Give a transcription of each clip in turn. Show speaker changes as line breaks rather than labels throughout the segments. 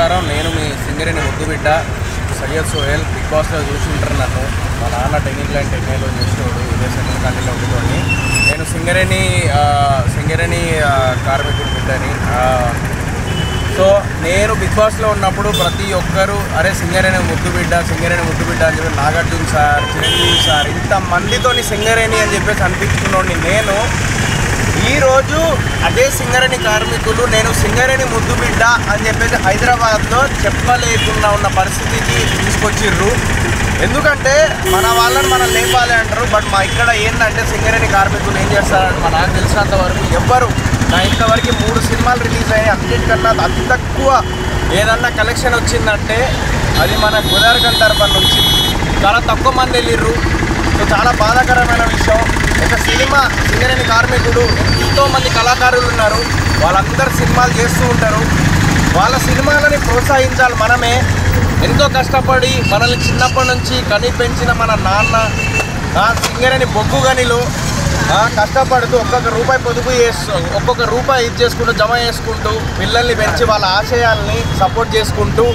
నమస్కారం. నేను మీ సింగరేణి ముద్దు బిడ్డ సయ్యద్ సోహెల్. బిగ్ బాస్లో చూసుంటారు నన్ను. మా నాన్న టెక్నికల్ అండ్ టెక్నాలో చేసేవాడు. ఇదే సెంట్రల్ కంట్రీలో ఉండుకొని నేను సింగరేణి కార్మికుడు బిడ్డని. సో నేను బిగ్ బాస్లో ఉన్నప్పుడు ప్రతి ఒక్కరు అరే సింగరేణి ముద్దు బిడ్డ అని చెప్పి నాగార్జున సార్, చిరంజీవి సార్, ఇంతమందితోని సింగరేణి అని చెప్పేసి అనిపించుకున్నాను. నేను ఈరోజు అదే సింగరేణి కార్మికులు నేను సింగరేణి ముద్దు బిడ్డ అని చెప్పేసి హైదరాబాద్లో చెప్పలేకుండా ఉన్న పరిస్థితికి తీసుకొచ్చిర్రు. ఎందుకంటే మన వాళ్ళని మనం లేపాలి అంటారు. బట్ మా ఇక్కడ ఏంటంటే సింగరేణి కార్మికులు ఏం చేస్తారంటే నాకు తెలిసినంత వరకు ఎవ్వరు నా ఇంతవరకు 3 సినిమాలు రిలీజ్ అయ్యాయి. అన్నిటికన్నా అతి తక్కువ ఏదన్నా కలెక్షన్ వచ్చిందంటే అది మన గోదావరిఖండ్ తరఫున నుంచి చాలా తక్కువ మంది వెళ్ళిర్రు. సో చాలా బాధాకరమైన విషయం. ఒక సినిమా సింగరేణి కార్మికుడు ఎంతోమంది కళాకారులు ఉన్నారు. వాళ్ళందరూ సినిమాలు చేస్తూ ఉంటారు. వాళ్ళ సినిమాలని ప్రోత్సహించాలి. మనమే ఎంతో కష్టపడి మనల్ని చిన్నప్పటి నుంచి కని పెంచిన మన నాన్న సింగరేణి బొగ్గు గనిలో కష్టపడుతూ ఒక్కొక్క రూపాయి చేసుకుంటూ జమ చేసుకుంటూ పిల్లల్ని పెంచి వాళ్ళ ఆశయాల్ని సపోర్ట్ చేసుకుంటూ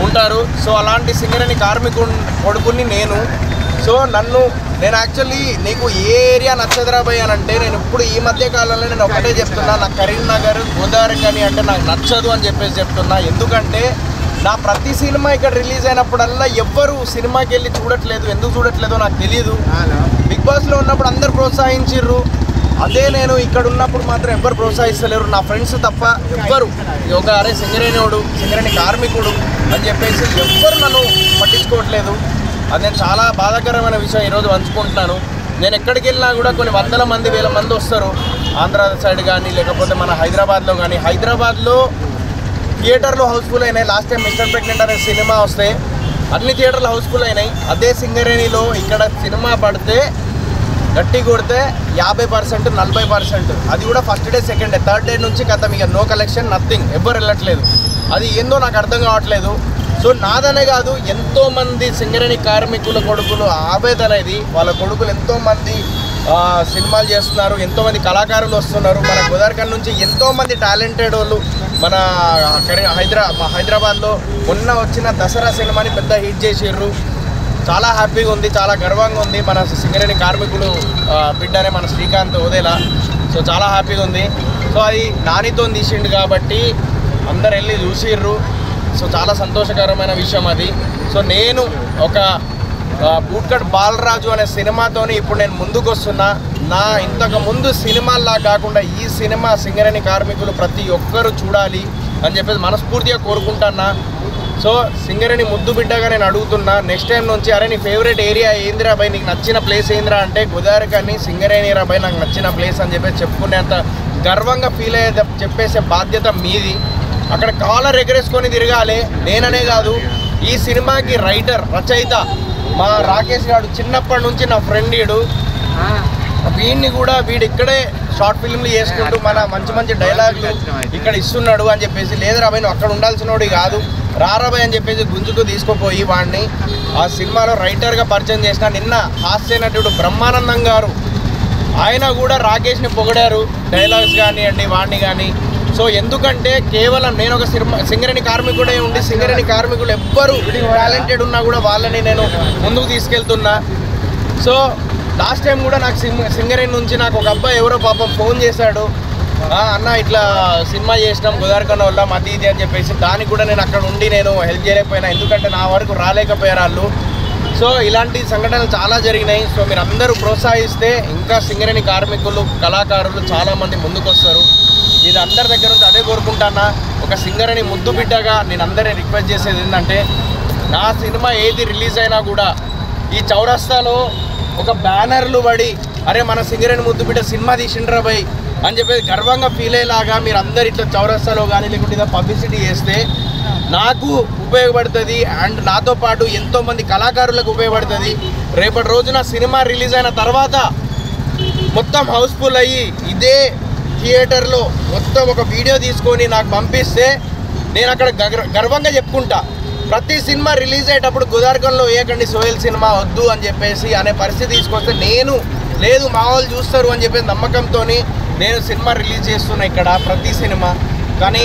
ఉంటారు. సో అలాంటి సింగరేణి కొడుకుని నేను. సో నేను యాక్చువల్లీ నీకు ఏ ఏరియా నచ్చదురా భయ్ అని అంటే నేను ఇప్పుడు ఈ మధ్య కాలంలో నేను ఒకటే చెప్తున్నా, నాకు కరీంనగర్ గోదావరిఖని అంటే నాకు నచ్చదు అని చెప్పేసి చెప్తున్నా. ఎందుకంటే నా ప్రతి సినిమా ఇక్కడ రిలీజ్ అయినప్పుడల్లా ఎవ్వరు సినిమాకి వెళ్ళి చూడట్లేదు. ఎందుకు చూడట్లేదో నాకు తెలియదు. బిగ్ బాస్లో ఉన్నప్పుడు అందరు ప్రోత్సహించిర్రు. అదే నేను ఇక్కడ ఉన్నప్పుడు మాత్రం ఎవ్వరు ప్రోత్సహిస్తలేరు, నా ఫ్రెండ్స్ తప్ప. ఎవ్వరు అరే సింగరేణి కార్మికుడు అని చెప్పేసి ఎవ్వరు నన్ను పట్టించుకోవట్లేదు. అది నేను చాలా బాధాకరమైన విషయం ఈరోజు పంచుకుంటున్నాను. నేను ఎక్కడికి వెళ్ళినా కూడా కొన్ని వందల మంది 1000 మంది వస్తారు. ఆంధ్ర సైడ్ కానీ లేకపోతే మన హైదరాబాద్లో కానీ. హైదరాబాద్లో థియేటర్లు హౌస్ఫుల్ అయినాయి. లాస్ట్ టైం మిస్టర్ ప్రెగ్నెంట్ అనే సినిమా వస్తే అన్ని థియేటర్లు హౌస్ఫుల్ అయినాయి. అదే సింగరేణిలో ఇక్కడ సినిమా పడితే గట్టి కొడితే 50%, 40%. అది కూడా first day, second day, third day నుంచి కథ ఇక నో కలెక్షన్, నథింగ్, ఎవ్వరు వెళ్ళట్లేదు. అది ఏందో నాకు అర్థం కావట్లేదు. సో నాదనే కాదు, ఎంతోమంది సింగరేణి కార్మికుల కొడుకులు ఆవేదన ఇది. వాళ్ళ కొడుకులు ఎంతోమంది సినిమాలు చేస్తున్నారు, ఎంతోమంది కళాకారులు వస్తున్నారు. మన గోదావరిఖండ్ నుంచి ఎంతోమంది టాలెంటెడ్ వాళ్ళు మన హైదరాబాద్లో మొన్న వచ్చిన దసరా సినిమాని పెద్ద హిట్ చేసిర్రు. చాలా హ్యాపీగా ఉంది, చాలా గర్వంగా ఉంది. మన సింగరేణి కార్మికులు బిడ్డనే మన శ్రీకాంత్ ఓదేలా. సో చాలా హ్యాపీగా ఉంది. సో అది నానితో తీసిండు కాబట్టి అందరు వెళ్ళి చూసిర్రు. సో చాలా సంతోషకరమైన విషయం అది. సో నేను ఒక బూట్కట్ బాలరాజు అనే సినిమాతోని ఇప్పుడు నేను ముందుకు వస్తున్నా. ఇంతకు ముందు సినిమాల్లా కాకుండా ఈ సినిమా సింగరేణి కార్మికులు ప్రతి ఒక్కరూ చూడాలి అని చెప్పేసి మనస్ఫూర్తిగా కోరుకుంటున్నా. సో సింగరేణి ముద్దు బిడ్డగా నేను అడుగుతున్నా, నెక్స్ట్ టైం నుంచి అరే నీ ఫేవరెట్ ఏరియా ఏందిరా బాయ్, నీకు నచ్చిన ప్లేస్ ఏందిరా అంటే గోదావరిఖని సింగరేణి రా బాయ్ నాకు నచ్చిన ప్లేస్ అని చెప్పేసి చెప్పుకునేంత గర్వంగా ఫీల్ అయ్యే చెప్పేసే బాధ్యత మీది. అక్కడ కాలర్ ఎగరేసుకొని తిరగాలి. నేననే కాదు, ఈ సినిమాకి రచయిత మా రాకేష్ గారు చిన్నప్పటి నుంచి నా ఫ్రెండ్. వీడు ఇక్కడే షార్ట్ ఫిల్మ్లు చేసుకుంటూ మన మంచి డైలాగులు ఇక్కడ ఇస్తున్నాడు అని చెప్పేసి, లేదురా బాయ్ నువ్వు అక్కడ ఉండాల్సినోడు కాదు, రారాబాయ్ అని చెప్పేసి గుంజుకు తీసుకుపోయి వాడిని ఆ సినిమాలో రైటర్గా పరిచయం చేసిన. నిన్న హాస్య నటుడు బ్రహ్మానందం గారు ఆయన కూడా రాకేష్ని పొగిడారు, డైలాగ్స్ కానివ్వండి వాడిని కానీ. సో ఎందుకంటే కేవలం నేను ఒక సింగరేణి కార్మికుడే ఉండి సింగరేణి కార్మికులు ఎవ్వరు టాలెంటెడ్ ఉన్నా కూడా వాళ్ళని నేను ముందుకు తీసుకెళ్తున్నా. సో లాస్ట్ టైం కూడా నాకు సింగరేణి నుంచి నాకు ఒక అబ్బాయి ఎవరో పాపం ఫోన్ చేశాడు, అన్న ఇట్లా సినిమా చేసినాం గోదావరిఖండ్ వల్ల అది ఇది అని చెప్పేసి. దానికి కూడా నేను అక్కడ ఉండి నేను హెల్ప్ చేయలేకపోయినా, ఎందుకంటే నా వరకు రాలేకపోయారు వాళ్ళు. సో ఇలాంటి సంఘటనలు చాలా జరిగినాయి. సో మీరు అందరూ ప్రోత్సహిస్తే ఇంకా సింగరేణి కార్మికులు కళాకారులు చాలామంది ముందుకు వస్తారు. ఇది అందరి దగ్గర నుంచి అదే కోరుకుంటానా. ఒక సింగరేణి ముద్దు బిడ్డగా నేను అందరినీ రిక్వెస్ట్ చేసేది ఏంటంటే, నా సినిమా ఏది రిలీజ్ అయినా కూడా ఈ చౌరస్తాలో ఒక బ్యానర్లు పడి అరే మన సింగరేణి ముద్దు బిడ్డ సినిమా తీసిండ్రా బాయ్ అని చెప్పేసి గర్వంగా ఫీల్ అయ్యేలాగా మీరు అందరు ఇట్లా చౌరస్తాలో కానీ లేకుంటే పబ్లిసిటీ చేస్తే నాకు ఉపయోగపడుతుంది. అండ్ నాతో పాటు ఎంతోమంది కళాకారులకు ఉపయోగపడుతుంది. రేపటి రోజున సినిమా రిలీజ్ అయిన తర్వాత మొత్తం హౌస్ఫుల్ అయ్యి ఇదే థియేటర్లో మొత్తం ఒక వీడియో తీసుకొని నాకు పంపిస్తే నేను అక్కడ గర్వంగా చెప్పుకుంటా. ప్రతి సినిమా రిలీజ్ అయ్యేటప్పుడు గోదావరిఖండ్లో వేయకండి సోహెల్ సినిమా వద్దు అని చెప్పేసి అనే పరిస్థితి తీసుకొస్తే లేదు మా వాళ్ళు చూస్తారు అని చెప్పేసి నమ్మకంతో నేను సినిమా రిలీజ్ చేస్తున్నా ఇక్కడ ప్రతి సినిమా. కానీ